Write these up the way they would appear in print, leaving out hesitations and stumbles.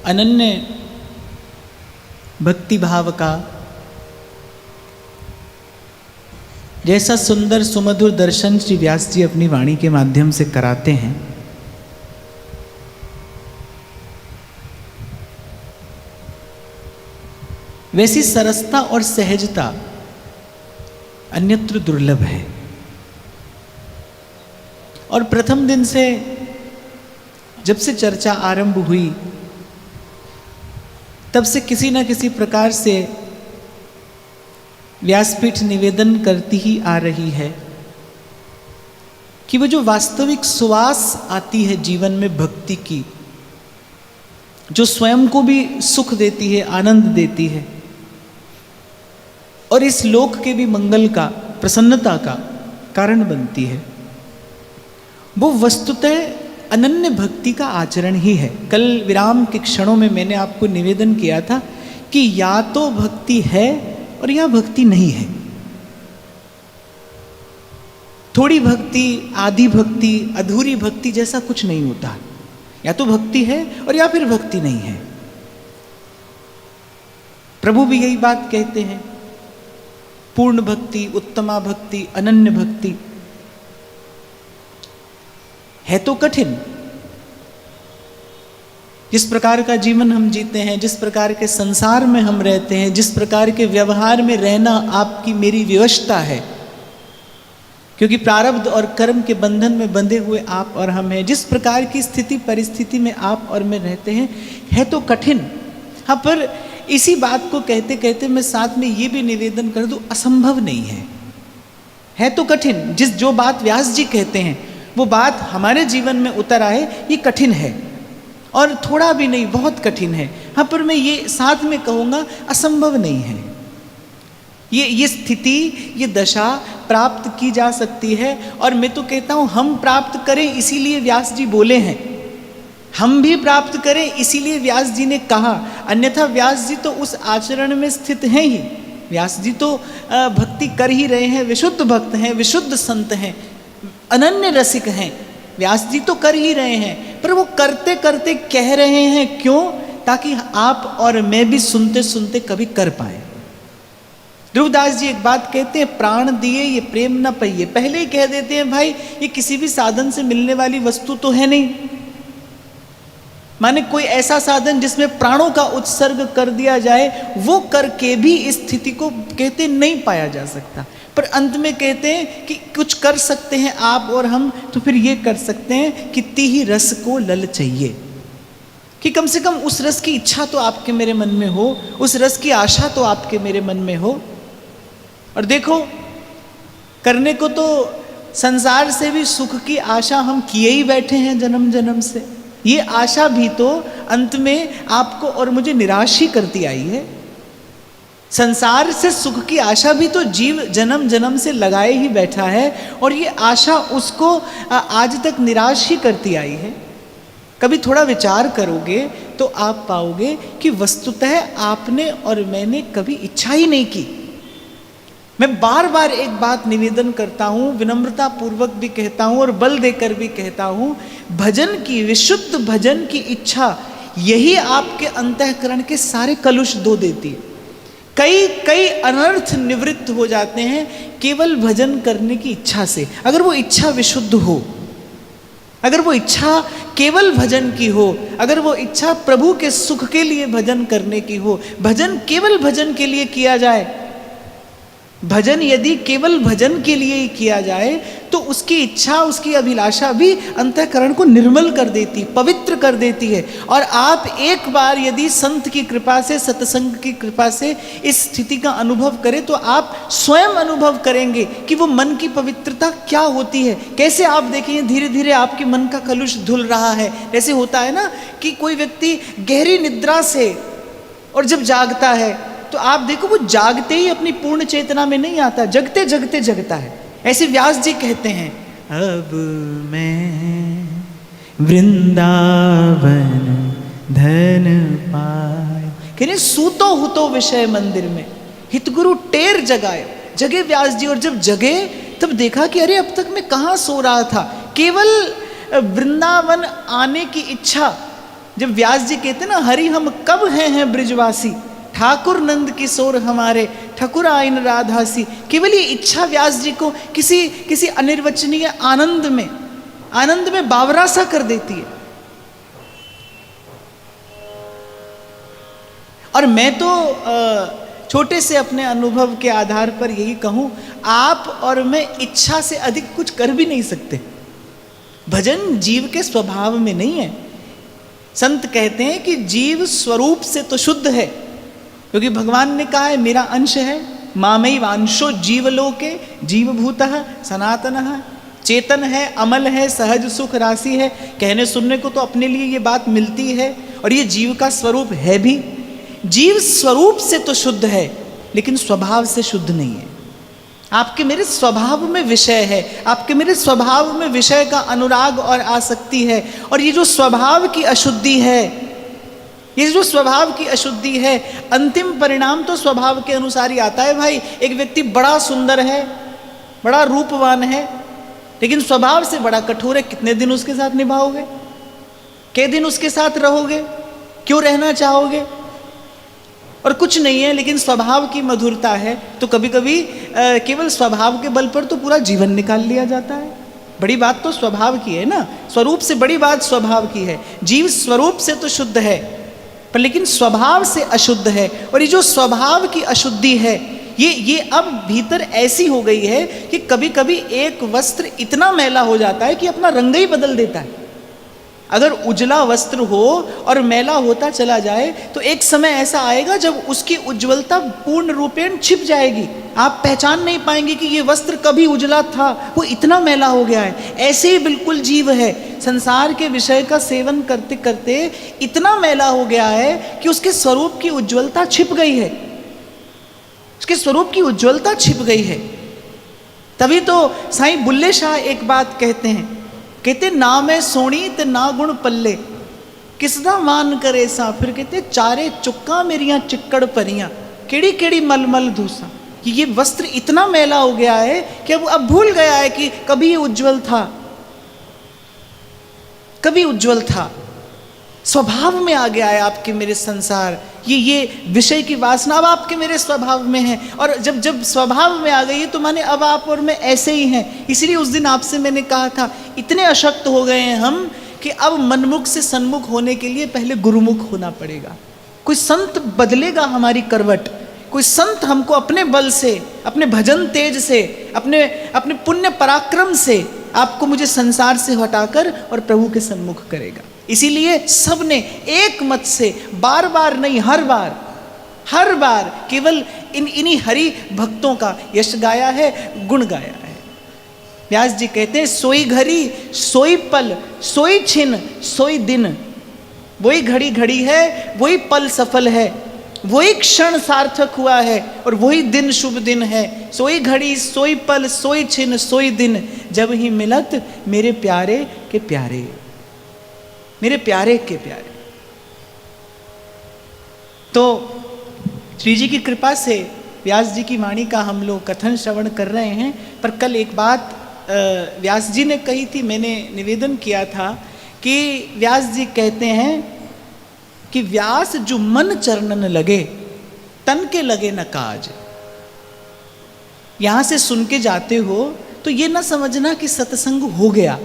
अनन्य भक्ति भाव का जैसा सुंदर सुमधुर दर्शन श्री व्यास जी अपनी वाणी के माध्यम से कराते हैं, वैसी सरसता और सहजता अन्यत्र दुर्लभ है। और प्रथम दिन से जब से चर्चा आरंभ हुई तब से किसी न किसी प्रकार से व्यासपीठ निवेदन करती ही आ रही है कि वो जो वास्तविक सुवास आती है जीवन में भक्ति की, जो स्वयं को भी सुख देती है, आनंद देती है और इस लोक के भी मंगल का, प्रसन्नता का कारण बनती है, वो वस्तुतः अनन्य भक्ति का आचरण ही है। कल विराम के क्षणों में मैंने आपको निवेदन किया था कि या तो भक्ति है और या भक्ति नहीं है। थोड़ी भक्ति, आधी भक्ति, अधूरी भक्ति जैसा कुछ नहीं होता। या तो भक्ति है और या फिर भक्ति नहीं है। प्रभु भी यही बात कहते हैं, पूर्ण भक्ति, उत्तमा भक्ति, अनन्य भक्ति। है तो कठिन। जिस प्रकार का जीवन हम जीते हैं, जिस प्रकार के संसार में हम रहते हैं, जिस प्रकार के व्यवहार में रहना आपकी मेरी विवशता है, क्योंकि प्रारब्ध और कर्म के बंधन में बंधे हुए आप और हम हैं, जिस प्रकार की स्थिति परिस्थिति में आप और मैं रहते हैं, है तो कठिन। हाँ, पर इसी बात को कहते कहते मैं साथ में ये भी निवेदन कर दूं, असंभव नहीं है तो कठिन। जो बात व्यास जी कहते हैं वो बात हमारे जीवन में उतर आए, ये कठिन है और थोड़ा भी नहीं, बहुत कठिन है। हाँ, पर मैं ये साथ में कहूँगा, असंभव नहीं है। ये स्थिति, ये दशा प्राप्त की जा सकती है। और मैं तो कहता हूँ हम प्राप्त करें इसीलिए व्यास जी बोले हैं, हम भी प्राप्त करें इसीलिए व्यास जी ने कहा। अन्यथा व्यास जी तो उस आचरण में स्थित हैं ही। व्यास जी तो भक्ति कर ही रहे हैं, विशुद्ध भक्त हैं, विशुद्ध संत हैं, अनन्य रसिक हैं। व्यास जी तो कर ही रहे हैं, पर वो करते करते कह रहे हैं क्यों? ताकि आप और मैं भी सुनते सुनते कभी कर पाए। ध्रुवदास जी एक बात कहते हैं, प्राण दिए ये प्रेम न पाइए। पहले ही कह देते हैं भाई ये किसी भी साधन से मिलने वाली वस्तु तो है नहीं। माने कोई ऐसा साधन जिसमें प्राणों का उत्सर्ग कर दिया जाए, वो करके भी इस स्थिति को कहते नहीं पाया जा सकता। पर अंत में कहते हैं कि कुछ कर सकते हैं आप और हम, तो फिर ये कर सकते हैं कि तीही रस को लल चाहिए, कि कम से कम उस रस की इच्छा तो आपके मेरे मन में हो, उस रस की आशा तो आपके मेरे मन में हो। और देखो, करने को तो संसार से भी सुख की आशा हम किए ही बैठे हैं जन्म जन्म से। ये आशा भी तो अंत में आपको और मुझे निराश ही करती आई है। संसार से सुख की आशा भी तो जीव जन्म जन्म से लगाए ही बैठा है, और ये आशा उसको आज तक निराश ही करती आई है। कभी थोड़ा विचार करोगे तो आप पाओगे कि वस्तुतः आपने और मैंने कभी इच्छा ही नहीं की। मैं बार बार एक बात निवेदन करता हूँ, विनम्रता पूर्वक भी कहता हूँ और बल देकर भी कहता हूँ, भजन की, विशुद्ध भजन की इच्छा यही आपके अंतःकरण के सारे कलुष धो देती है। कई अनर्थ निवृत्त हो जाते हैं केवल भजन करने की इच्छा से। अगर वो इच्छा विशुद्ध हो, अगर वो इच्छा केवल भजन की हो, अगर वो इच्छा प्रभु के सुख के लिए भजन करने की हो, भजन केवल भजन के लिए किया जाए, भजन यदि केवल भजन के लिए ही किया जाए तो उसकी इच्छा, उसकी अभिलाषा भी अंतःकरण को निर्मल कर देती, पवित्र कर देती है। और आप एक बार यदि संत की कृपा से, सत्संग की कृपा से इस स्थिति का अनुभव करें तो आप स्वयं अनुभव करेंगे कि वो मन की पवित्रता क्या होती है। कैसे आप देखिए धीरे धीरे आपके मन का कलुष धुल रहा है। जैसे होता है ना कि कोई व्यक्ति गहरी निद्रा से और जब जागता है तो आप देखो वो जागते ही अपनी पूर्ण चेतना में नहीं आता, जगते जगते जगता है। ऐसे व्यास जी कहते हैं, अब मैं वृंदावन धन पाए, कहने सूतो हुतो विषय मंदिर में हितगुरु टेर जगाए। जगे व्यास जी, और जब जगे तब देखा कि अरे अब तक मैं कहाँ सो रहा था। केवल वृंदावन आने की इच्छा जब व्यास जी कहते ना, हरि हम कब हैं ब्रिजवासी, ठाकुर नंद किशोर हमारे, ठकुर आइन राधासी। केवल ये इच्छा व्यास जी को किसी अनिर्वचनीय आनंद में बावरा सा कर देती है। और मैं तो छोटे से अपने अनुभव के आधार पर यही कहूं, आप और मैं इच्छा से अधिक कुछ कर भी नहीं सकते। भजन जीव के स्वभाव में नहीं है। संत कहते हैं कि जीव स्वरूप से तो शुद्ध है, क्योंकि भगवान ने कहा है मेरा अंश है, मामई वांशो जीवलोके जीवभूतः सनातनः, चेतन है, अमल है, सहज सुख राशि है। कहने सुनने को तो अपने लिए ये बात मिलती है, और ये जीव का स्वरूप है भी। जीव स्वरूप से तो शुद्ध है, लेकिन स्वभाव से शुद्ध नहीं है। आपके मेरे स्वभाव में विषय है, आपके मेरे स्वभाव में विषय का अनुराग और आसक्ति है। और ये जो स्वभाव की अशुद्धि है, ये जो स्वभाव की अशुद्धि है, अंतिम परिणाम तो स्वभाव के अनुसार ही आता है भाई। एक व्यक्ति बड़ा सुंदर है, बड़ा रूपवान है, लेकिन स्वभाव से बड़ा कठोर है। कितने दिन उसके साथ निभाओगे? कितने दिन उसके साथ रहोगे? क्यों रहना चाहोगे? और कुछ नहीं है, लेकिन स्वभाव की मधुरता है, तो कभी कभी केवल स्वभाव के बल पर तो पूरा जीवन निकाल लिया जाता है। बड़ी बात तो स्वभाव की है ना, स्वरूप से बड़ी बात स्वभाव की है। जीव स्वरूप से तो शुद्ध है, पर लेकिन स्वभाव से अशुद्ध है। और ये जो स्वभाव की अशुद्धि है, ये अब भीतर ऐसी हो गई है कि कभी कभी एक वस्त्र इतना मैला हो जाता है कि अपना रंग ही बदल देता है। अगर उजला वस्त्र हो और मैला होता चला जाए, तो एक समय ऐसा आएगा जब उसकी उज्ज्वलता पूर्ण रूपेण छिप जाएगी। आप पहचान नहीं पाएंगे कि ये वस्त्र कभी उजला था, वो इतना मैला हो गया है। ऐसे ही बिल्कुल जीव है, संसार के विषय का सेवन करते करते इतना मैला हो गया है कि उसके स्वरूप की उज्ज्वलता छिप गई है, उसके स्वरूप की उज्ज्वलता छिप गई है। तभी तो साईं बुल्ले शाह एक बात कहते हैं, कहते ना मैं सोनी ते ना गुण पल्ले, किसदा मान करे सा। फिर कहते चारे चुक्का मेरियां चिक्कड़ परियां, केड़ी केड़ी मलमल धूसा। कि ये वस्त्र इतना मैला हो गया है कि अब भूल गया है कि कभी ये उज्जवल था, कभी उज्जवल था। स्वभाव में आ गया है आपके मेरे संसार, ये विषय की वासना अब आपके मेरे स्वभाव में है। और जब स्वभाव में आ गई है, तो माने अब आप और मैं ऐसे ही हैं। इसीलिए उस दिन आपसे मैंने कहा था, इतने अशक्त हो गए हैं हम कि अब मनमुख से सन्मुख होने के लिए पहले गुरुमुख होना पड़ेगा। कोई संत बदलेगा हमारी करवट, कोई संत हमको अपने बल से, अपने भजन तेज से, अपने पुण्य पराक्रम से आपको मुझे संसार से हटाकर और प्रभु के सन्मुख करेगा। इसीलिए सबने एक मत से बार बार नहीं, हर बार केवल इन्हीं हरि भक्तों का यश गाया है, गुण गाया है। व्यास जी कहते हैं, सोई घड़ी सोई पल सोई छिन सोई दिन। वही घड़ी घड़ी है, वही पल सफल है, वही क्षण सार्थक हुआ है, और वही दिन शुभ दिन है। सोई घड़ी सोई पल सोई छिन सोई दिन, जब ही मिलत मेरे प्यारे के प्यारे, मेरे प्यारे के प्यारे। तो श्री जी की कृपा से व्यास जी की वाणी का हम लोग कथन श्रवण कर रहे हैं। पर कल एक बात व्यास जी ने कही थी, मैंने निवेदन किया था कि व्यास जी कहते हैं कि व्यास जो मन चरणन लगे, तन के लगे न काज। यहां से सुन के जाते हो तो ये ना समझना कि सत्संग हो गया।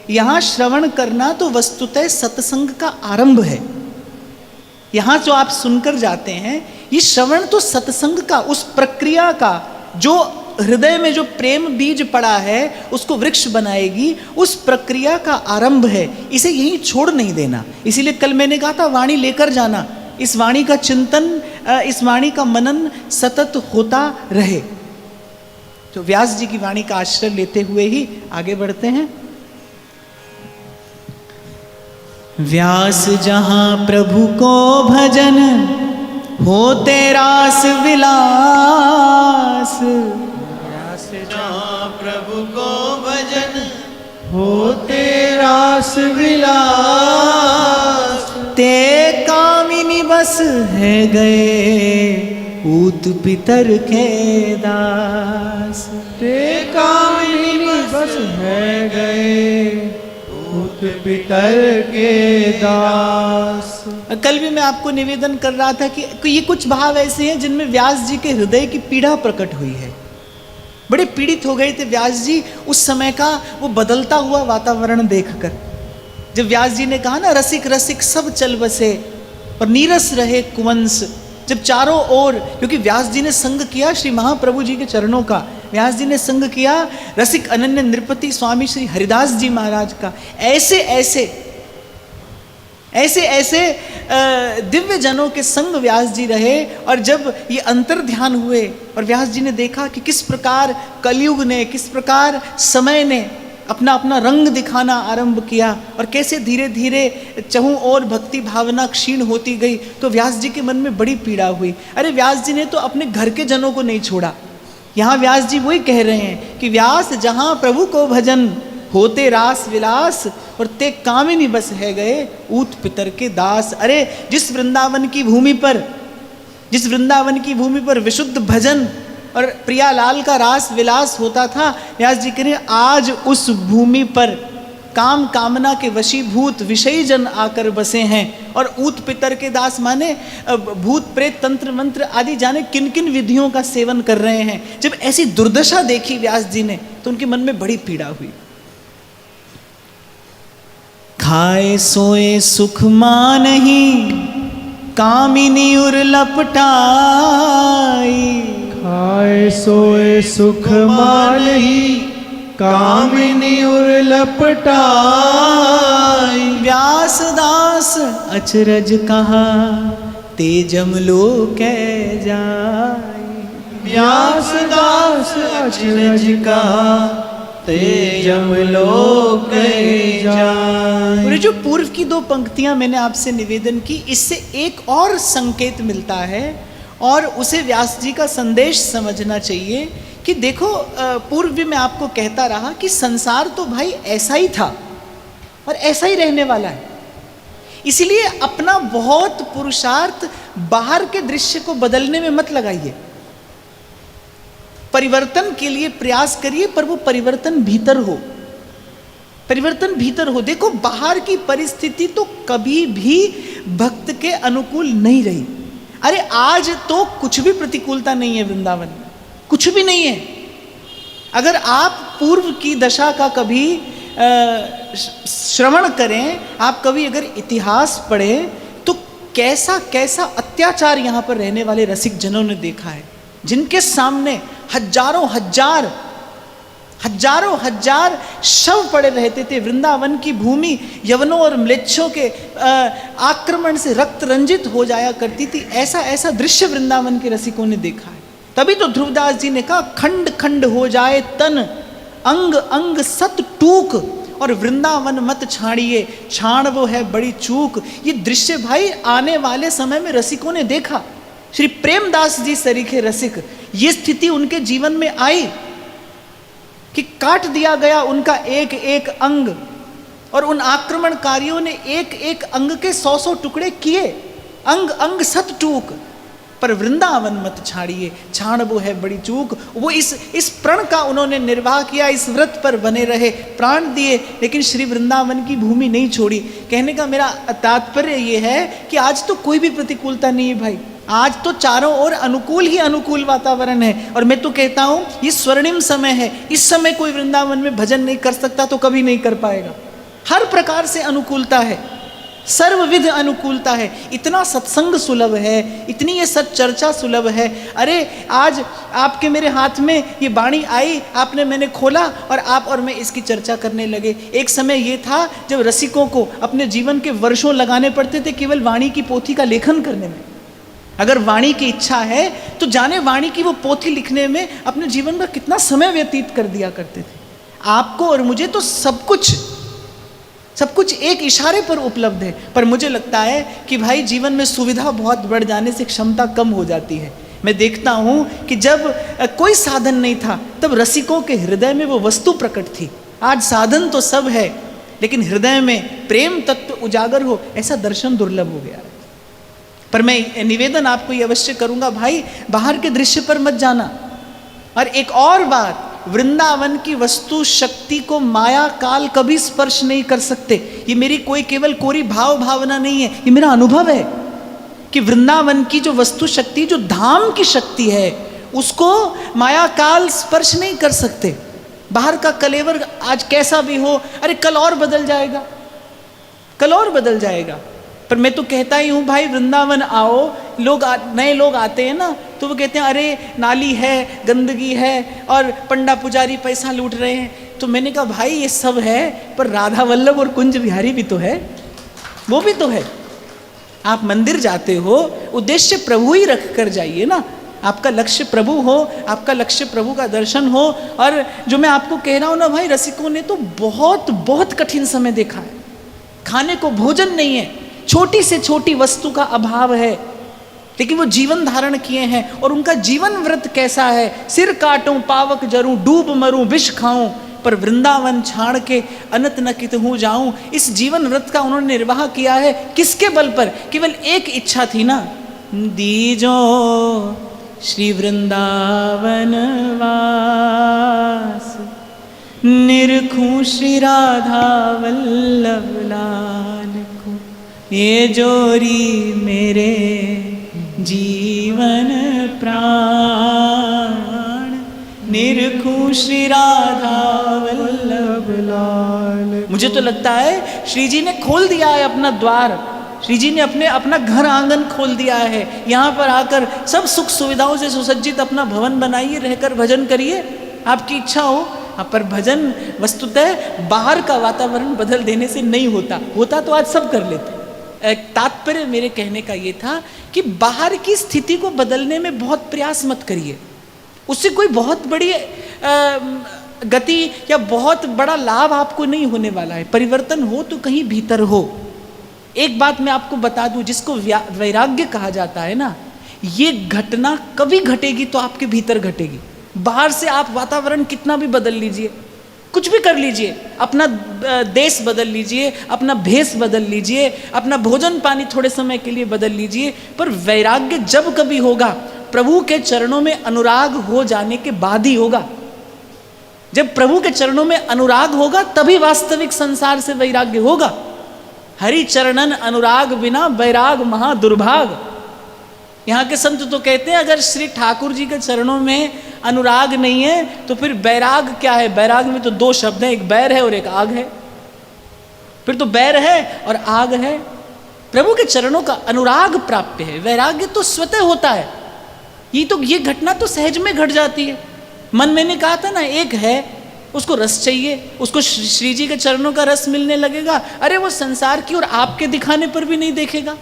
यहां श्रवण करना तो वस्तुतः सत्संग का आरंभ है। यहां जो आप सुनकर जाते हैं, ये श्रवण तो सत्संग का, उस प्रक्रिया का, जो हृदय में जो प्रेम बीज पड़ा है उसको वृक्ष बनाएगी, उस प्रक्रिया का आरंभ है। इसे यहीं छोड़ नहीं देना। इसीलिए कल मैंने कहा था, वाणी लेकर जाना, इस वाणी का चिंतन, इस वाणी का मनन सतत होता रहे। तो व्यास जी की वाणी का आश्रय लेते हुए ही आगे बढ़ते हैं। व्यास जहां प्रभु को भजन होते रास विलास, व्यास जहां प्रभु को भजन होते रास विलास, ते कामिनी बस है गए पूत पितर के दास। ते कामिनी बस है गए पूत पितर के दास। कल भी मैं आपको निवेदन कर रहा था कि ये कुछ भाव ऐसे हैं जिनमें व्यास जी के हृदय की पीड़ा प्रकट हुई है। बड़े पीड़ित हो गए थे व्यास जी उस समय का वो बदलता हुआ वातावरण देखकर। जब व्यास जी ने कहा ना, रसिक रसिक सब चल बसे और नीरस रहे कुवंश, जब चारों ओर, क्योंकि व्यास जी ने संग किया श्री महाप्रभु जी के चरणों का, व्यास जी ने संग किया रसिक अनन्य नृपति स्वामी श्री हरिदास जी महाराज का, ऐसे ऐसे ऐसे ऐसे दिव्य जनों के संग व्यास जी रहे। और जब ये अंतर ध्यान हुए और व्यास जी ने देखा कि किस प्रकार कलयुग ने, किस प्रकार समय ने अपना अपना रंग दिखाना आरंभ किया और कैसे धीरे धीरे चहु और भक्ति भावना क्षीण होती गई, तो व्यास जी के मन में बड़ी पीड़ा हुई। अरे व्यास जी ने तो अपने घर के जनों को नहीं छोड़ा। यहाँ व्यास जी वही कह रहे हैं कि व्यास जहाँ प्रभु को भजन होते रास विलास और ते कामिनी बस है गए ऊत पितर के दास। अरे जिस वृंदावन की भूमि पर विशुद्ध भजन और प्रियालाल का रास विलास होता था, व्यास जी कह रहे आज उस भूमि पर काम कामना के वशीभूत विषयी जन आकर बसे हैं। और ऊत पितर के दास माने भूत प्रेत तंत्र मंत्र आदि जाने किन किन विधियों का सेवन कर रहे हैं। जब ऐसी दुर्दशा देखी व्यास जी ने तो उनके मन में बड़ी पीड़ा हुई। खाए सोए सुख मानही कामिनी उर लपटाई। खाए सोए सुख मानही कामिनी उर लपटाई। व्यास दास अचरज कहा तेजम लो कै जाई। व्यास दास अचरज कहा तेजम लोक जाय। और जो पूर्व की दो पंक्तियां मैंने आपसे निवेदन की, इससे एक और संकेत मिलता है और उसे व्यास जी का संदेश समझना चाहिए कि देखो, पूर्व भी मैं आपको कहता रहा कि संसार तो भाई ऐसा ही था और ऐसा ही रहने वाला है। इसलिए अपना बहुत पुरुषार्थ बाहर के दृश्य को बदलने में मत लगाइए। परिवर्तन के लिए प्रयास करिए, पर वो परिवर्तन भीतर हो, परिवर्तन भीतर हो। देखो, बाहर की परिस्थिति तो कभी भी भक्त के अनुकूल नहीं रही। अरे आज तो कुछ भी प्रतिकूलता नहीं है वृंदावन में, कुछ भी नहीं है। अगर आप पूर्व की दशा का कभी श्रवण करें, आप कभी अगर इतिहास पढ़ें, तो कैसा कैसा अत्याचार यहाँ पर रहने वाले रसिक जनों ने देखा है, जिनके सामने हजारों हजार शव पड़े रहते थे। वृंदावन की भूमि यवनों और म्लेच्छों के आक्रमण से रक्त रंजित हो जाया करती थी। ऐसा ऐसा दृश्य वृंदावन के रसिकों ने देखा है। तभी तो ध्रुवदास जी ने कहा, खंड खंड हो जाए तन, अंग अंग सत टूक, और वृंदावन मत छाड़िए, छाड़ वो है बड़ी चूक। ये दृश्य भाई आने वाले समय में रसिकों ने देखा। श्री प्रेमदास जी सरीखे रसिक, ये स्थिति उनके जीवन में आई कि काट दिया गया उनका एक एक अंग, और उन आक्रमणकारियों ने एक एक अंग के 100 टुकड़े किए। अंग अंग सत टूक, पर वृंदावन मत छाड़िए, छाड़ वो है बड़ी चूक। वो इस प्रण का उन्होंने निर्वाह किया, इस व्रत पर बने रहे, प्राण दिए, लेकिन श्री वृंदावन की भूमि नहीं छोड़ी। कहने का मेरा तात्पर्य ये है कि आज तो कोई भी प्रतिकूलता नहीं है भाई, आज तो चारों ओर अनुकूल ही अनुकूल वातावरण है। और मैं तो कहता हूँ ये स्वर्णिम समय है। इस समय कोई वृंदावन में भजन नहीं कर सकता तो कभी नहीं कर पाएगा। हर प्रकार से अनुकूलता है, सर्वविध अनुकूलता है। इतना सत्संग सुलभ है, इतनी ये सच्चर्चा सुलभ है। अरे आज आपके मेरे हाथ में ये वाणी आई, आपने मैंने खोला और आप और मैं इसकी चर्चा करने लगे। एक समय ये था जब रसिकों को अपने जीवन के वर्षों लगाने पड़ते थे केवल वाणी की पोथी का लेखन करने में। अगर वाणी की इच्छा है तो जाने वाणी की वो पोथी लिखने में अपने जीवन का कितना समय व्यतीत कर दिया करते थे। आपको और मुझे तो सब कुछ एक इशारे पर उपलब्ध है। पर मुझे लगता है कि भाई जीवन में सुविधा बहुत बढ़ जाने से क्षमता कम हो जाती है। मैं देखता हूँ कि जब कोई साधन नहीं था तब रसिकों के हृदय में वो वस्तु प्रकट थी। आज साधन तो सब है, लेकिन हृदय में प्रेम तत्व उजागर हो, ऐसा दर्शन दुर्लभ हो गया है। पर मैं निवेदन आपको ये अवश्य करूंगा, भाई बाहर के दृश्य पर मत जाना। और एक और बात, वृंदावन की वस्तु शक्ति को माया काल कभी स्पर्श नहीं कर सकते। ये मेरी कोई केवल कोरी भाव भावना नहीं है, ये मेरा अनुभव है कि वृंदावन की जो वस्तु शक्ति, जो धाम की शक्ति है, उसको माया काल स्पर्श नहीं कर सकते। बाहर का कलेवर आज कैसा भी हो, अरे कल और बदल जाएगा, कल और बदल जाएगा। पर मैं तो कहता ही हूँ भाई, वृंदावन आओ, नए लोग आते हैं ना, तो वो कहते हैं अरे नाली है, गंदगी है और पंडा पुजारी पैसा लूट रहे हैं। तो मैंने कहा भाई ये सब है, पर राधा वल्लभ और कुंज बिहारी भी तो है, वो भी तो है। आप मंदिर जाते हो, उद्देश्य प्रभु ही रख कर जाइए ना, आपका लक्ष्य प्रभु हो, आपका लक्ष्य प्रभु का दर्शन हो। और जो मैं आपको कह रहा हूँ ना भाई, रसिकों ने तो बहुत बहुत कठिन समय देखा है, खाने को भोजन नहीं है, छोटी से छोटी वस्तु का अभाव है, लेकिन वो जीवन धारण किए हैं। और उनका जीवन व्रत कैसा है, सिर काटूं पावक जरूं, डूब मरूं विष खाऊं, पर वृंदावन छाड़ के अनंत न कित हूँ जाऊं। इस जीवन व्रत का उन्होंने निर्वाह किया है। किसके बल पर? केवल एक इच्छा थी ना, दीजो श्री वृंदावन वास, निरखूं श्री राधा वल्लभ लाल को, ये जोरी मेरे जीवन प्राण, निरखूं श्री राधा वल्लभ लाल। मुझे तो लगता है श्री जी ने खोल दिया है अपना द्वार, श्री जी ने अपना घर आंगन खोल दिया है। यहाँ पर आकर सब सुख सुविधाओं से सुसज्जित अपना भवन बनाइए, रहकर भजन करिए, आपकी इच्छा हो। पर भजन वस्तुतः बाहर का वातावरण बदल देने से नहीं होता, होता तो आज सब कर लेते। तात्पर्य मेरे कहने का ये था कि बाहर की स्थिति को बदलने में बहुत प्रयास मत करिए, उससे कोई बहुत बड़ी गति या बहुत बड़ा लाभ आपको नहीं होने वाला है। परिवर्तन हो तो कहीं भीतर हो। एक बात मैं आपको बता दूं, जिसको वैराग्य कहा जाता है ना, ये घटना कभी घटेगी तो आपके भीतर घटेगी। बाहर से आप वातावरण कितना भी बदल लीजिए, कुछ भी कर लीजिए, अपना देश बदल लीजिए, अपना भेष बदल लीजिए, अपना भोजन पानी थोड़े समय के लिए बदल लीजिए, पर वैराग्य जब कभी होगा प्रभु के चरणों में अनुराग हो जाने के बाद ही होगा। जब प्रभु के चरणों में अनुराग होगा तभी वास्तविक संसार से वैराग्य होगा। हरि चरणन अनुराग बिना वैराग महा दुर्भाग। यहाँ के संत तो कहते हैं अगर श्री ठाकुर जी के चरणों में अनुराग नहीं है तो फिर बैराग क्या है। बैराग में तो दो शब्द हैं, एक बैर है और एक आग है। फिर तो बैर है और आग है। प्रभु के चरणों का अनुराग प्राप्य है, वैराग्य तो स्वतः होता है। ये घटना तो सहज में घट जाती है। मन मैंने कहा था ना, एक है उसको रस चाहिए, उसको श्री जी के चरणों का रस मिलने लगेगा, अरे वो संसार की और आपके दिखाने पर भी नहीं देखेगा।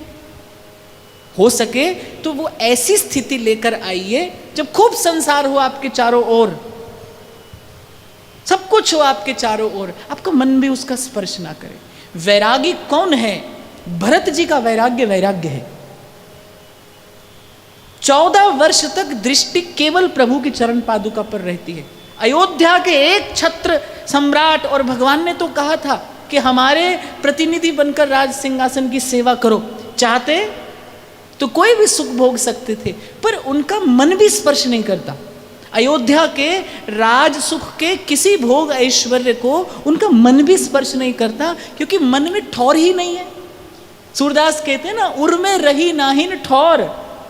हो सके तो वो ऐसी स्थिति लेकर आइए जब खूब संसार हो आपके चारों ओर, सब कुछ हो आपके चारों ओर, आपका मन भी उसका स्पर्श ना करे। वैरागी कौन है? भरत जी का वैराग्य वैराग्य है। 14 वर्ष तक दृष्टि केवल प्रभु की चरण पादुका पर रहती है। अयोध्या के एक छत्र सम्राट और भगवान ने तो कहा था कि हमारे प्रतिनिधि बनकर राज सिंहासन की सेवा करो। चाहते तो कोई भी सुख भोग सकते थे, पर उनका मन भी स्पर्श नहीं करता। अयोध्या के राज सुख के किसी भोग ऐश्वर्य को उनका मन भी स्पर्श नहीं करता, क्योंकि मन में ठौर ही नहीं है। सूरदास कहते हैं ना, उर में रही नाहिन ठौर,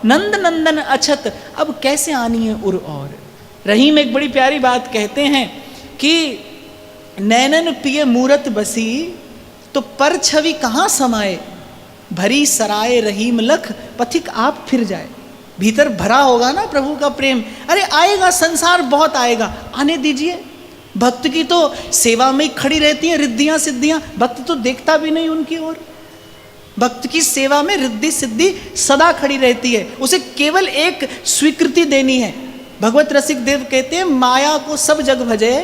नंद नंदन अछत, अब कैसे आनी है उर और। रहीम एक बड़ी प्यारी बात कहते हैं कि नैनन पिए मूरत बसी, तो पर छवि कहाँ समाए, भरी सराय रहीम लख, पथिक आप फिर जाए। भीतर भरा होगा ना प्रभु का प्रेम, अरे आएगा, संसार बहुत आएगा, आने दीजिए। भक्त की तो सेवा में खड़ी रहती हैं रिद्धियां सिद्धियां, भक्त तो देखता भी नहीं उनकी ओर। भक्त की सेवा में रिद्धि सिद्धि सदा खड़ी रहती है, उसे केवल एक स्वीकृति देनी है। भगवत रसिक देव कहते हैं, माया को सब जग भजे,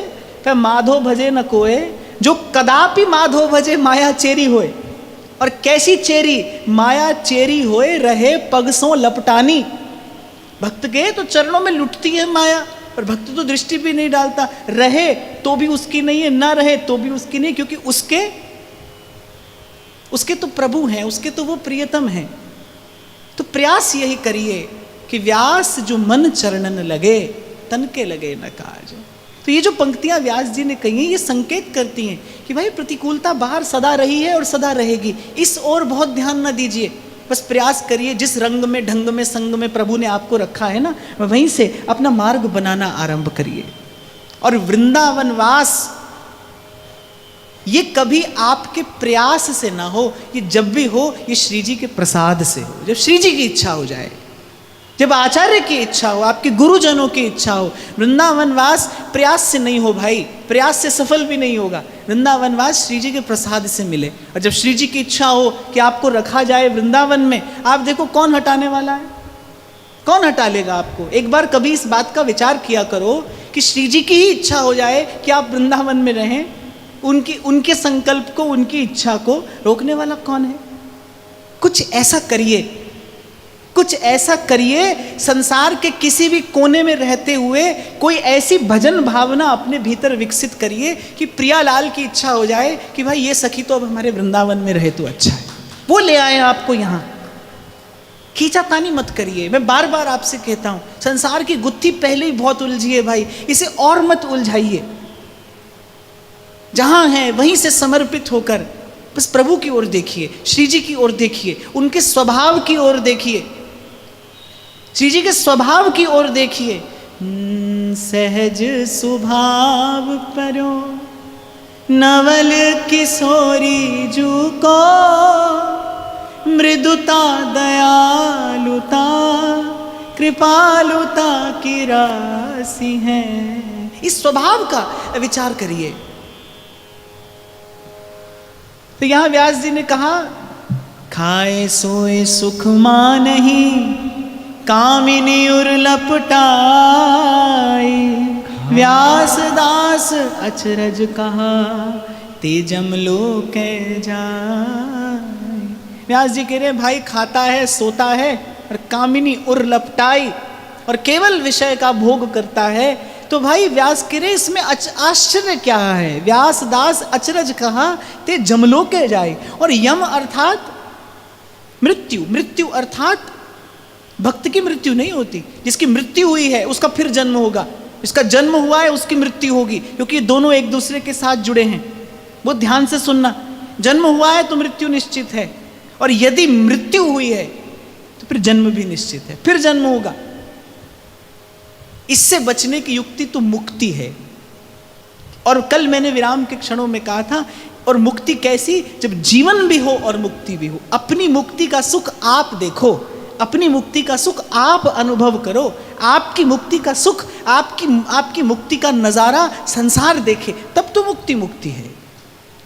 फिर माधो भजे न कोय, जो कदापि माधो भजे माया चेरी होए। और कैसी चेरी? माया चेरी होए रहे पगसों लपटानी। भक्त के तो चरणों में लुटती है माया, और भक्त तो दृष्टि भी नहीं डालता। रहे तो भी उसकी नहीं है, ना रहे तो भी उसकी नहीं, क्योंकि उसके तो प्रभु हैं, उसके तो वो प्रियतम हैं। तो प्रयास यही करिए कि व्यास जो मन चरणन लगे, तन के लगे न काज। तो ये जो पंक्तियां व्यास जी ने कही हैं, ये संकेत करती हैं कि भाई प्रतिकूलता बाहर सदा रही है और सदा रहेगी, इस ओर बहुत ध्यान न दीजिए, बस प्रयास करिए जिस रंग में, ढंग में, संग में प्रभु ने आपको रखा है ना, वहीं से अपना मार्ग बनाना आरंभ करिए। और वृंदावन वास ये कभी आपके प्रयास से ना हो, ये जब भी हो ये श्री जी के प्रसाद से हो, जब श्री जी की इच्छा हो जाए, जब आचार्य की इच्छा हो, आपके गुरुजनों की इच्छा हो। वृंदावनवास प्रयास से नहीं हो भाई, प्रयास से सफल भी नहीं होगा। वृंदावनवास श्री जी के प्रसाद से मिले, और जब श्री जी की इच्छा हो कि आपको रखा जाए वृंदावन में, आप देखो कौन हटाने वाला है, कौन हटा लेगा आपको। एक बार कभी इस बात का विचार किया करो कि श्री जी की ही इच्छा हो जाए कि आप वृंदावन में रहें, उनके संकल्प को, उनकी इच्छा को रोकने वाला कौन है। कुछ ऐसा करिए, कुछ ऐसा करिए, संसार के किसी भी कोने में रहते हुए कोई ऐसी भजन भावना अपने भीतर विकसित करिए कि प्रियालाल की इच्छा हो जाए कि भाई ये सखी तो अब हमारे वृंदावन में रहे तो अच्छा है, वो ले आए आपको यहाँ। खींचातानी मत करिए, मैं बार बार आपसे कहता हूँ, संसार की गुत्थी पहले ही बहुत उलझी है भाई, इसे और मत उलझाइए। जहाँ है वहीं से समर्पित होकर बस प्रभु की ओर देखिए, श्री जी की ओर देखिए, उनके स्वभाव की ओर देखिए, श्री जी के स्वभाव की ओर देखिए। सहज स्वभाव परो नवल किशोरी जू को, मृदुता दयालुता कृपालुता की राशि है। इस स्वभाव का विचार करिए। तो यहां व्यास जी ने कहा, खाए सोए सुख मानहि कामिनी उर लपटाई, व्यास दास अचरज कहा तेजम लोक जाय। व्यास जी कह रहे भाई खाता है, सोता है और कामिनी उर लपटाई और केवल विषय का भोग करता है, तो भाई व्यास कह रहे इसमें आश्चर्य क्या है। व्यास दास अचरज कहा ते जमलोके जाए। और यम अर्थात मृत्यु, मृत्यु अर्थात भक्त की मृत्यु नहीं होती, जिसकी मृत्यु हुई है उसका फिर जन्म होगा, जिसका जन्म हुआ है उसकी मृत्यु होगी, क्योंकि दोनों एक दूसरे के साथ जुड़े हैं। बहुत ध्यान से सुनना, जन्म हुआ है तो मृत्यु निश्चित है, और यदि मृत्यु हुई है तो फिर जन्म भी निश्चित है, फिर जन्म होगा। इससे बचने की युक्ति तो मुक्ति है। और कल मैंने विराम के क्षणों में कहा था, और मुक्ति कैसी, जब जीवन भी हो और मुक्ति भी हो। अपनी मुक्ति का सुख आप देखो, अपनी मुक्ति का सुख आप अनुभव करो, आपकी मुक्ति का सुख, आपकी मुक्ति का नजारा संसार देखे, तब तो मुक्ति मुक्ति है।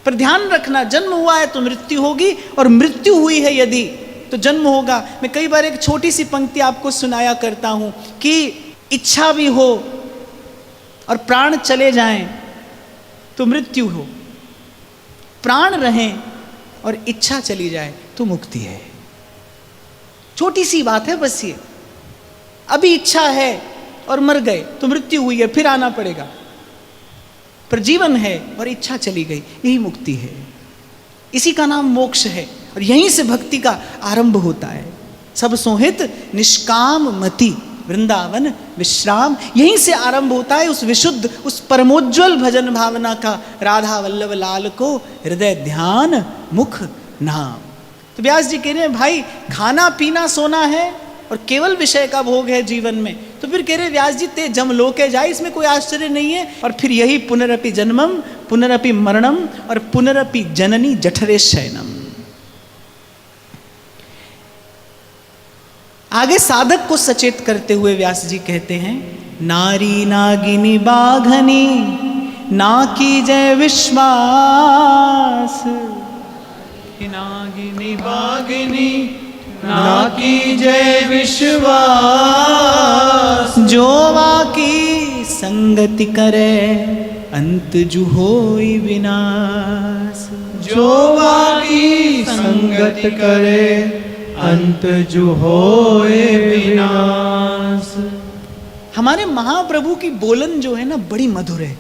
पर ध्यान रखना, जन्म हुआ है तो मृत्यु होगी, और मृत्यु हुई है यदि तो जन्म होगा। मैं कई बार एक छोटी सी पंक्ति आपको सुनाया करता हूं कि इच्छा भी हो और प्राण चले जाएं तो मृत्यु हो, प्राण रहें और इच्छा चली जाए तो मुक्ति है। छोटी सी बात है बस ये। अभी इच्छा है और मर गए तो मृत्यु हुई है, फिर आना पड़ेगा, पर जीवन है और इच्छा चली गई, यही मुक्ति है। इसी का नाम मोक्ष है, और यहीं से भक्ति का आरंभ होता है। सब सोहित निष्काम मति वृंदावन विश्राम, यहीं से आरंभ होता है उस विशुद्ध, उस परमोज्वल भजन भावना का। राधा वल्लभ लाल को हृदय ध्यान मुख नाम। तो व्यास जी कह रहे हैं भाई खाना पीना सोना है और केवल विषय का भोग है जीवन में, तो फिर कह रहे व्यास जी ते जम लोके जाए, इसमें कोई आश्चर्य नहीं है। और फिर यही पुनरपि जन्मम पुनरपि मरणम और पुनरपि जननी जठरे शयनम। आगे साधक को सचेत करते हुए व्यास जी कहते हैं, नारी नागिनी बाघनी ना की जय विश्वास, नागिनी बागिनी ना की जय विश्वास, जो वाकी संगति करे अंत जु होई विनाश, जो वाकी संगत करे अंत जु होए विनाश। हमारे महाप्रभु की बोलन जो है ना बड़ी मधुर है।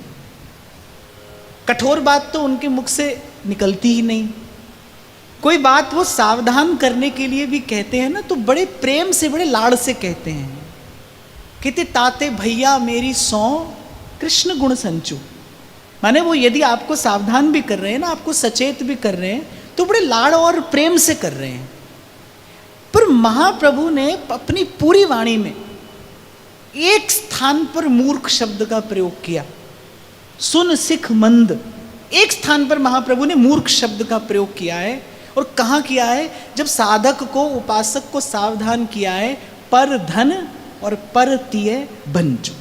कठोर बात तो उनके मुख से निकलती ही नहीं। कोई बात वो सावधान करने के लिए भी कहते हैं ना, तो बड़े प्रेम से, बड़े लाड़ से कहते हैं। कहते ताते भैया मेरी सौ कृष्ण गुण संचु, माने वो यदि आपको सावधान भी कर रहे हैं ना, आपको सचेत भी कर रहे हैं, तो बड़े लाड़ और प्रेम से कर रहे हैं। पर महाप्रभु ने अपनी पूरी वाणी में एक स्थान पर मूर्ख शब्द का प्रयोग किया, सुन सिख मंद। एक स्थान पर महाप्रभु ने मूर्ख शब्द का प्रयोग किया है। और कहाँ किया है? जब साधक को, उपासक को सावधान किया है, पर धन और पर तिय बंजु।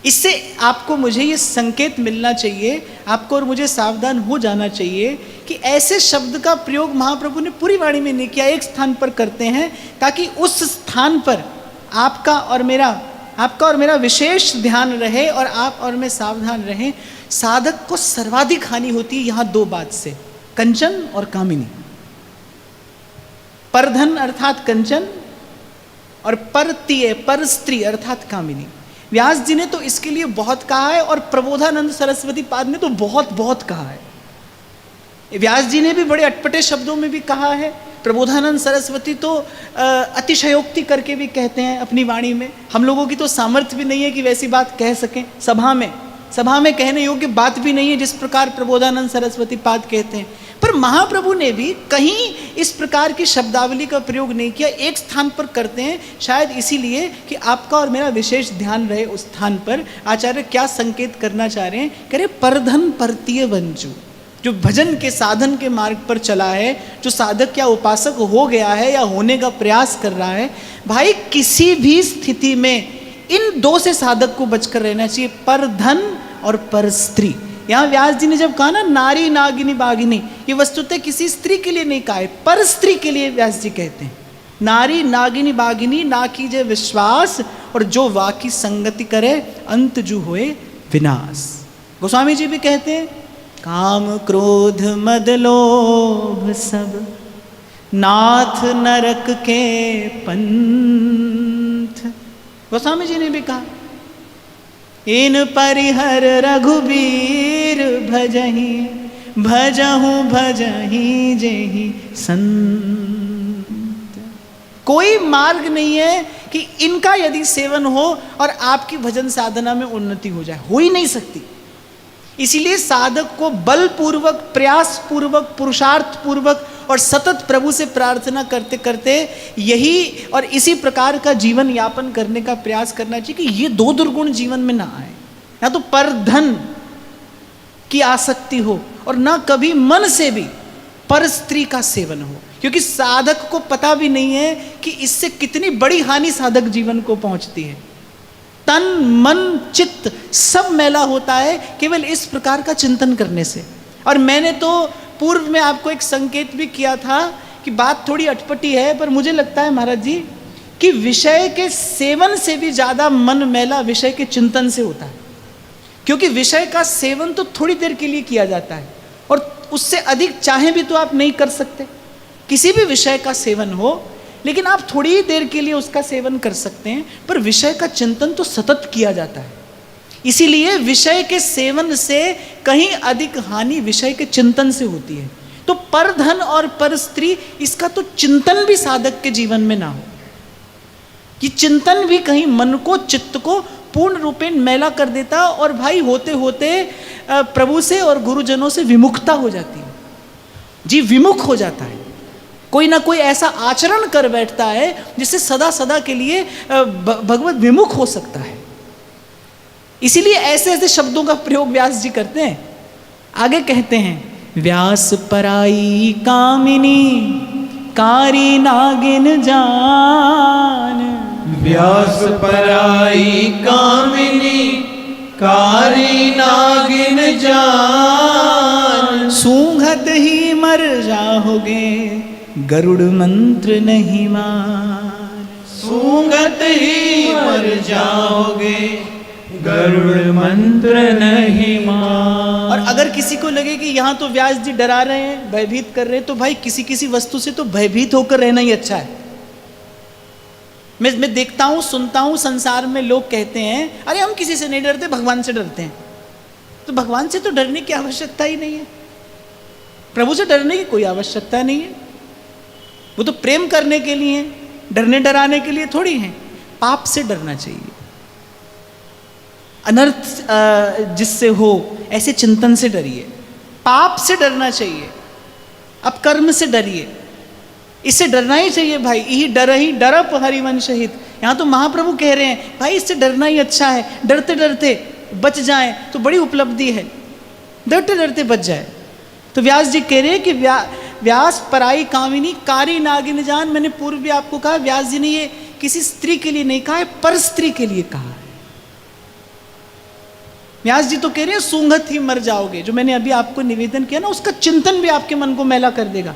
इससे आपको मुझे ये संकेत मिलना चाहिए, आपको और मुझे सावधान हो जाना चाहिए कि ऐसे शब्द का प्रयोग महाप्रभु ने पूरी वाणी में नहीं किया, एक स्थान पर करते हैं, ताकि उस स्थान पर आपका और मेरा विशेष ध्यान रहे और आप और मैं सावधान रहें। साधक को सर्वाधिक हानि होती है यहाँ दो बात से, कंचन और कामिनी। परधन अर्थात कंचन और परतिय पर स्त्री अर्थात कामिनी। व्यास जी ने तो इसके लिए बहुत कहा है और प्रबोधानंद सरस्वती पाद ने तो बहुत बहुत कहा है। व्यास जी ने भी बड़े अटपटे शब्दों में भी कहा है, प्रबोधानंद सरस्वती तो अतिशयोक्ति करके भी कहते हैं अपनी वाणी में। हम लोगों की तो सामर्थ्य भी नहीं है कि वैसी बात कह सकें, सभा में कहने योग्य बात भी नहीं है जिस प्रकार प्रबोधानंद सरस्वती पाद कहते हैं। पर महाप्रभु ने भी कहीं इस प्रकार की शब्दावली का प्रयोग नहीं किया, एक स्थान पर करते हैं, शायद इसीलिए कि आपका और मेरा विशेष ध्यान रहे उस स्थान पर। आचार्य क्या संकेत करना चाह रहे हैं? कह रहे परधन परतीय बंजू। जो भजन के साधन के मार्ग पर चला है, जो साधक या उपासक हो गया है या होने का प्रयास कर रहा है, भाई किसी भी स्थिति में इन दो से साधक को बचकर रहना चाहिए, पर धन और पर स्त्री। यहाँ व्यास जी ने जब कहा ना नारी नागिनी बागिनी, ये वस्तुतः किसी स्त्री के लिए नहीं कहा है, पर स्त्री के लिए व्यास जी कहते हैं। नारी नागिनी बागिनी ना कीजिए विश्वास, और जो वाकी संगति करे अंत जू होए विनाश। गोस्वामी जी भी कहते हैं काम क्रोध मद लोभ सब नाथ नरक के पंथ। गोस्वामी जी ने भी कहा इन परिहर रघुबीर भजही भजही जेहि संत। कोई मार्ग नहीं है कि इनका यदि सेवन हो और आपकी भजन साधना में उन्नति हो जाए, हो ही नहीं सकती। इसीलिए साधक को बलपूर्वक, प्रयास पूर्वक, पुरुषार्थ पूर्वक और सतत प्रभु से प्रार्थना करते करते यही और इसी प्रकार का जीवन यापन करने का प्रयास करना चाहिए कि ये दो दुर्गुण जीवन में ना आए, ना तो पर धन की आसक्ति हो और ना कभी मन से भी पर स्त्री का सेवन हो, क्योंकि साधक को पता भी नहीं है कि इससे कितनी बड़ी हानि साधक जीवन को पहुंचती है। तन मन चित्त सब मैला होता है केवल इस प्रकार का चिंतन करने से। और मैंने तो पूर्व में आपको एक संकेत भी किया था कि बात थोड़ी अटपटी है, पर मुझे लगता है महाराज जी कि विषय के सेवन से भी ज़्यादा मन मैला विषय के चिंतन से होता है, क्योंकि विषय का सेवन तो थोड़ी देर के लिए किया जाता है और उससे अधिक चाहे भी तो आप नहीं कर सकते। किसी भी विषय का सेवन हो लेकिन आप थोड़ी ही देर के लिए उसका सेवन कर सकते हैं, पर विषय का चिंतन तो सतत किया जाता है। इसीलिए विषय के सेवन से कहीं अधिक हानि विषय के चिंतन से होती है। तो पर धन और पर स्त्री, इसका तो चिंतन भी साधक के जीवन में ना हो, कि चिंतन भी कहीं मन को, चित्त को पूर्ण रूपेण मैला कर देता और भाई होते होते प्रभु से और गुरुजनों से विमुखता हो जाती है, जी विमुख हो जाता है। कोई ना कोई ऐसा आचरण कर बैठता है जिससे सदा सदा के लिए भगवत विमुख हो सकता है। इसीलिए ऐसे ऐसे शब्दों का प्रयोग व्यास जी करते हैं। आगे कहते हैं व्यास पराई कामिनी कारी नागिन जान। व्यास पराई कामिनी कारी नागिन जान। सूंघत ही मर जाओगे गरुड़ मंत्र नहीं मान। सूंघत ही मर जाओगे गरुड़ मंत्र नहीं मान। और अगर किसी को लगे कि यहाँ तो व्यास जी डरा रहे हैं, भयभीत कर रहे हैं, तो भाई किसी किसी वस्तु से तो भयभीत होकर रहना ही अच्छा है। मैं देखता हूँ, सुनता हूँ, संसार में लोग कहते हैं अरे हम किसी से नहीं डरते, भगवान से डरते हैं। तो भगवान से तो डरने की आवश्यकता ही नहीं है, प्रभु से डरने की कोई आवश्यकता नहीं है। वो तो प्रेम करने के लिए, डरने डराने के लिए थोड़ी है। पाप से डरना चाहिए। अनर्थ जिससे हो, ऐसे चिंतन से डरिए। पाप से डरना चाहिए, अब कर्म से डरिए, इससे डरना ही चाहिए भाई। यही डर ही डरप हरिवंश हित। यहाँ तो महाप्रभु कह रहे हैं भाई इससे डरना ही अच्छा है, डरते डरते बच जाएं तो बड़ी उपलब्धि है, डरते डरते बच जाए। तो व्यास जी कह रहे हैं कि व्यास पराई कामिनी कारी नागिन जान। मैंने पूर्व भी आपको कहा, व्यास जी ने ये किसी स्त्री के लिए नहीं कहा है, पर स्त्री के लिए कहा है। व्यास जी तो कह रहे हैं सूंघत ही मर जाओगे। जो मैंने अभी आपको निवेदन किया ना, उसका चिंतन भी आपके मन को मैला कर देगा।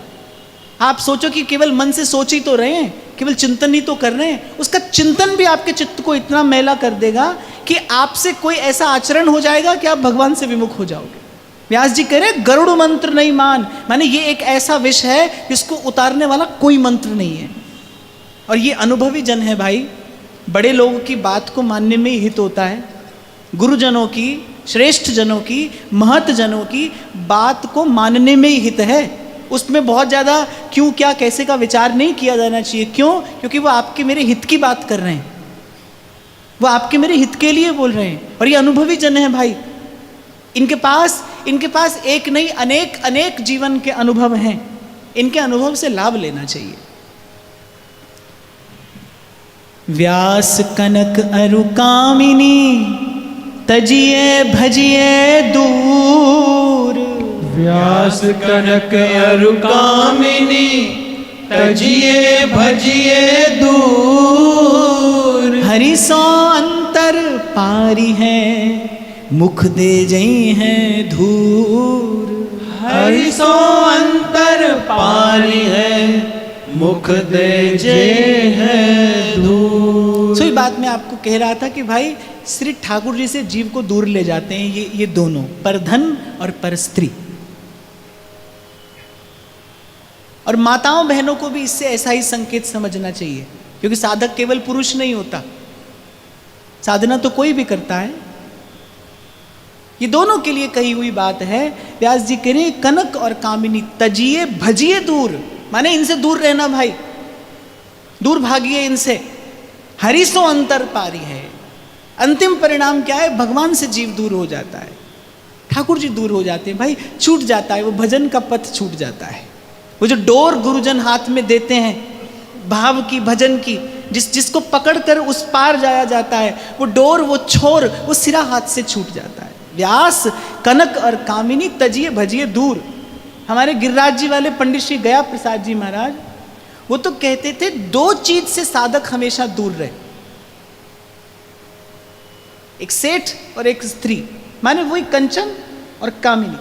आप सोचो कि केवल मन से सोच ही तो रहे हैं, केवल चिंतन ही तो कर रहे हैं, उसका चिंतन भी आपके चित्त को इतना मैला कर देगा कि आपसे कोई ऐसा आचरण हो जाएगा कि आप भगवान से विमुख हो जाओगे। व्यास जी कह रहे हैं गरुड़ मंत्र नहीं मान, माने ये एक ऐसा विष है जिसको उतारने वाला कोई मंत्र नहीं है। और ये अनुभवी जन है भाई, बड़े लोगों की बात को मानने में ही हित होता है। गुरुजनों की, श्रेष्ठ जनों की, महत जनों की बात को मानने में ही हित है। उसमें बहुत ज़्यादा क्यों क्या कैसे का विचार नहीं किया जाना चाहिए। क्यों? क्योंकि वो आपके मेरे हित की बात कर रहे हैं, वो आपके मेरे हित के लिए बोल रहे हैं। और ये अनुभवी जन है भाई, इनके पास एक नहीं अनेक अनेक जीवन के अनुभव हैं। इनके अनुभव से लाभ लेना चाहिए। व्यास कनक अरु कामिनी तजिए भजिए दूर। व्यास कनक अरु कामिनी तजिए भजिए दूर। हरि सो अंतर पारी है मुख दे जई है धूर। हरि सो अंतर पारी है मुख दे जे है दूर। सो ये बात मैं आपको कह रहा था कि भाई श्री ठाकुर जी से जीव को दूर ले जाते हैं ये दोनों, पर धन और पर स्त्री। और माताओं बहनों को भी इससे ऐसा ही संकेत समझना चाहिए, क्योंकि साधक केवल पुरुष नहीं होता, साधना तो कोई भी करता है। ये दोनों के लिए कही हुई बात है। व्यास जी कह रहे हैं कनक और कामिनी तजिए भजिए दूर, माने इनसे दूर रहना भाई, दूर भागिए इनसे। हरि सो अंतर पारी है। अंतिम परिणाम क्या है? भगवान से जीव दूर हो जाता है, ठाकुर जी दूर हो जाते हैं भाई, छूट जाता है वो भजन का पथ, छूट जाता है। वो जो डोर गुरुजन हाथ में देते हैं भाव की, भजन की, जिसको पकड़कर उस पार जाया जाता है, वो डोर, वो छोर, वो सिरा हाथ से छूट जाता है। व्यास कनक और कामिनी तजिए भजिए दूर। हमारे गिरिराज जी वाले पंडित श्री गया प्रसाद जी महाराज, वो तो कहते थे दो चीज से साधक हमेशा दूर रहे, एक सेठ और एक स्त्री, माने वही कंचन और कामिनी।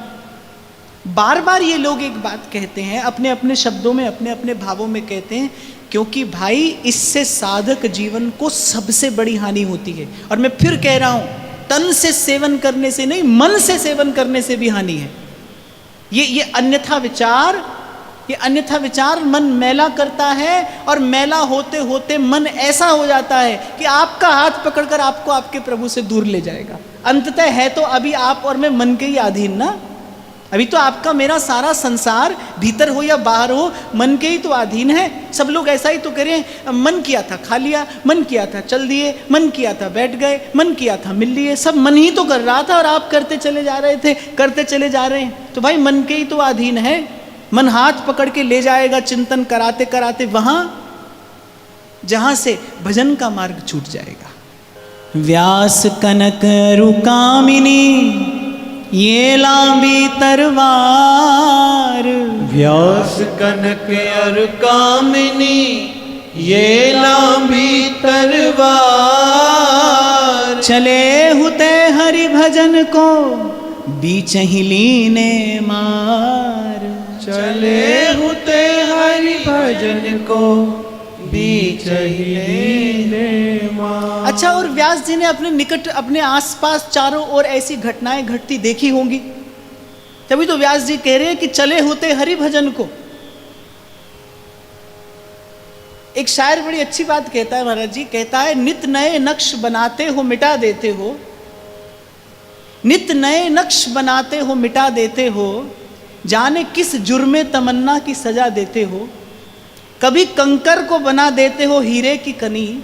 बार बार ये लोग एक बात कहते हैं, अपने अपने शब्दों में, अपने अपने भावों में कहते हैं, क्योंकि भाई इससे साधक जीवन को सबसे बड़ी हानि होती है। और मैं फिर कह रहा हूं, तन से सेवन करने से नहीं, मन से सेवन करने से भी हानि है। ये अन्यथा विचार मन मैला करता है, और मैला होते होते मन ऐसा हो जाता है कि आपका हाथ पकड़कर आपको आपके प्रभु से दूर ले जाएगा। अंततः है तो अभी आप और मैं मन के ही अधीन ना। अभी तो आपका मेरा सारा संसार, भीतर हो या बाहर हो, मन के ही तो अधीन है। सब लोग ऐसा ही तो करें, मन किया था खा लिया, मन किया था चल दिए, मन किया था बैठ गए, मन किया था मिल लिए, सब मन ही तो कर रहा था और आप करते चले जा रहे थे, करते चले जा रहे हैं। तो भाई मन के ही तो अधीन है। मन हाथ पकड़ के ले जाएगा चिंतन कराते कराते वहां जहां से भजन का मार्ग छूट जाएगा। व्यास कनक रुकामिनी ये लांबी तरवार। व्यास कनक अरु कामिनी ये लांबी तरवार। चले हुते हरि भजन को बीच ही लीने मार। चले हुते हरि भजन को बीच ही लीने मार। अच्छा, और व्यास जी ने अपने निकट, अपने आसपास चारों ओर ऐसी घटनाएं घटती देखी होंगी, तभी तो व्यास जी कह रहे हैं कि चले होते हरि भजन को। एक शायर बड़ी अच्छी बात कहता है महाराज जी, कहता है नित नए नक्श बनाते हो मिटा देते हो, नित नए नक्श बनाते हो मिटा देते हो, जाने किस जुर्मे तमन्ना की सजा देते हो। कभी कंकर को बना देते हो हीरे की कनी,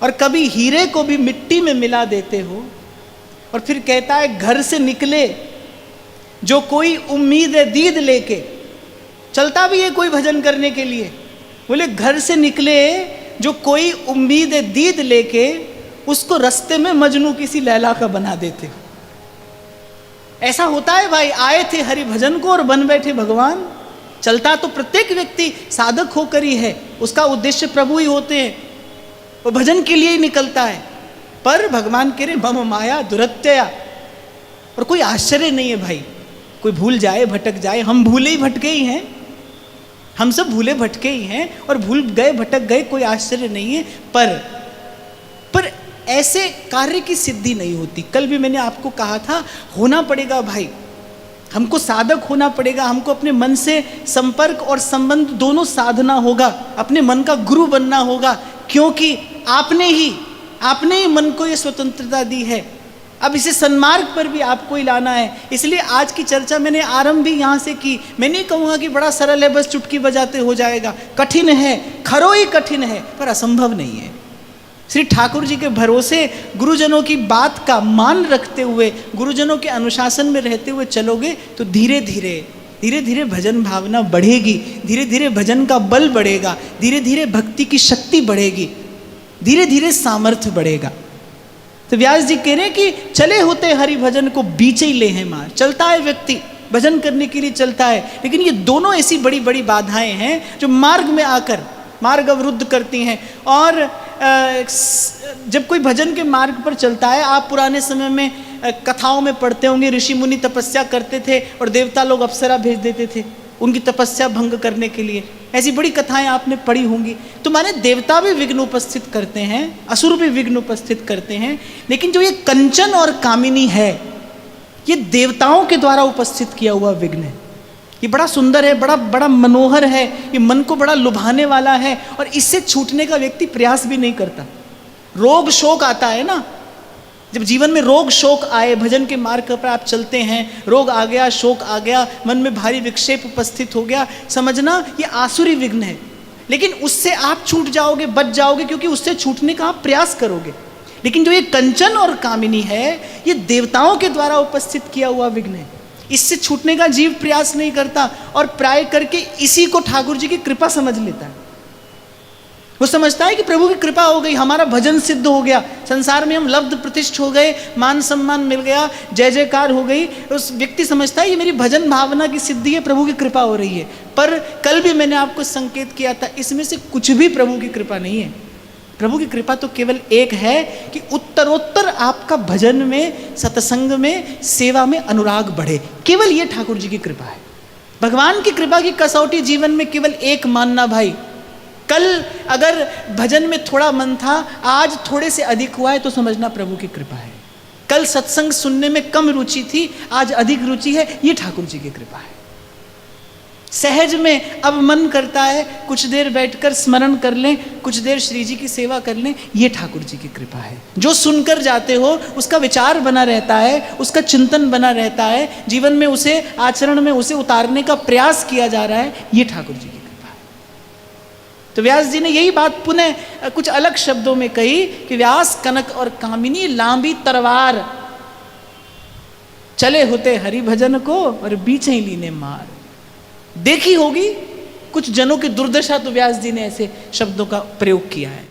और कभी हीरे को भी मिट्टी में मिला देते हो। और फिर कहता है घर से निकले जो कोई उम्मीद दीद लेके, चलता भी है कोई भजन करने के लिए, बोले घर से निकले जो कोई उम्मीद दीद लेके, उसको रास्ते में मजनू किसी लैला का बना देते हो। ऐसा होता है भाई, आए थे हरि भजन को और बन बैठे भगवान। चलता तो प्रत्येक व्यक्ति साधक होकर ही है, उसका उद्देश्य प्रभु ही होते हैं, वो भजन के लिए ही निकलता है। पर भगवान कह रहे मम माया दुरत्यया। और कोई आश्चर्य नहीं है भाई, कोई भूल जाए भटक जाए, हम भूले ही भटके ही हैं, हम सब भूले भटके ही हैं और भूल गए भटक गए, कोई आश्चर्य नहीं है। पर ऐसे कार्य की सिद्धि नहीं होती। कल भी मैंने आपको कहा था, होना पड़ेगा भाई, हमको साधक होना पड़ेगा, हमको अपने मन से संपर्क और संबंध दोनों साधना होगा, अपने मन का गुरु बनना होगा, क्योंकि आपने ही मन को ये स्वतंत्रता दी है। अब इसे सन्मार्ग पर भी आपको ही लाना है। इसलिए आज की चर्चा मैंने आरंभ भी यहाँ से की। मैं नहीं कहूँगा कि बड़ा सरल है, बस चुटकी बजाते हो जाएगा। कठिन है, खरो ही कठिन है, पर असंभव नहीं है। श्री ठाकुर जी के भरोसे गुरुजनों की बात का मान रखते हुए, गुरुजनों के अनुशासन में रहते हुए चलोगे तो धीरे धीरे भजन भावना बढ़ेगी, धीरे धीरे भजन का बल बढ़ेगा, धीरे धीरे भक्ति की शक्ति बढ़ेगी, धीरे धीरे सामर्थ्य बढ़ेगा। तो व्यास जी कह रहे हैं कि चले होते हरि भजन को बीच ही ले हैं मार। चलता है व्यक्ति, भजन करने के लिए चलता है, लेकिन ये दोनों ऐसी बड़ी बड़ी बाधाएं हैं जो मार्ग में आकर मार्ग अवरुद्ध करती हैं। और जब कोई भजन के मार्ग पर चलता है, आप पुराने समय में कथाओं में पढ़ते होंगे, ऋषि मुनि तपस्या करते थे और देवता लोग अप्सरा भेज देते थे उनकी तपस्या भंग करने के लिए। ऐसी बड़ी कथाएं आपने पढ़ी होंगी। तो माने देवता भी विघ्न उपस्थित करते हैं, असुर भी विघ्न उपस्थित करते हैं, लेकिन जो ये कंचन और कामिनी है, ये देवताओं के द्वारा उपस्थित किया हुआ विघ्न है। ये बड़ा सुंदर है, बड़ा बड़ा मनोहर है, ये मन को बड़ा लुभाने वाला है, और इससे छूटने का व्यक्ति प्रयास भी नहीं करता। रोग शोक आता है ना, जब जीवन में रोग शोक आए, भजन के मार्ग पर आप चलते हैं, रोग आ गया, शोक आ गया, मन में भारी विक्षेप उपस्थित हो गया, समझना ये आसुरी विघ्न है। लेकिन उससे आप छूट जाओगे, बच जाओगे, क्योंकि उससे छूटने का आप प्रयास करोगे। लेकिन जो ये कंचन और कामिनी है, ये देवताओं के द्वारा उपस्थित किया हुआ विघ्न है। इससे छूटने का जीव प्रयास नहीं करता, और प्राय करके इसी को ठाकुर जी की कृपा समझ लेता है। वो समझता है कि प्रभु की कृपा हो गई, हमारा भजन सिद्ध हो गया, संसार में हम लब्ध प्रतिष्ठ हो गए, मान सम्मान मिल गया, जय जयकार हो गई। उस व्यक्ति समझता है ये मेरी भजन भावना की सिद्धि है, प्रभु की कृपा हो रही है। पर कल भी मैंने आपको संकेत किया था, इसमें से कुछ भी प्रभु की कृपा नहीं है। प्रभु की कृपा तो केवल एक है कि उत्तरोत्तर आपका भजन में, सत्संग में, सेवा में अनुराग बढ़े। केवल ये ठाकुर जी की कृपा है। भगवान की कृपा की कसौटी जीवन में केवल एक मानना भाई। कल अगर भजन में थोड़ा मन था, आज थोड़े से अधिक हुआ है, तो समझना प्रभु की कृपा है। कल सत्संग सुनने में कम रुचि थी, आज अधिक रुचि है, ये ठाकुर जी की कृपा है। सहज में अब मन करता है कुछ देर बैठकर स्मरण कर लें, कुछ देर श्री जी की सेवा कर लें, ये ठाकुर जी की कृपा है। जो सुनकर जाते हो उसका विचार बना रहता है, उसका चिंतन बना रहता है, जीवन में उसे, आचरण में उसे उतारने का प्रयास किया जा रहा है, ये ठाकुर जी की कृपा है। तो व्यास जी ने यही बात पुनः कुछ अलग शब्दों में कही कि व्यास कनक और कामिनी लांबी तरवार, चले होते हरि भजन को और बीच ही लीने मार। देखी होगी कुछ जनों की दुर्दशा, तो व्यास जी ने ऐसे शब्दों का प्रयोग किया है।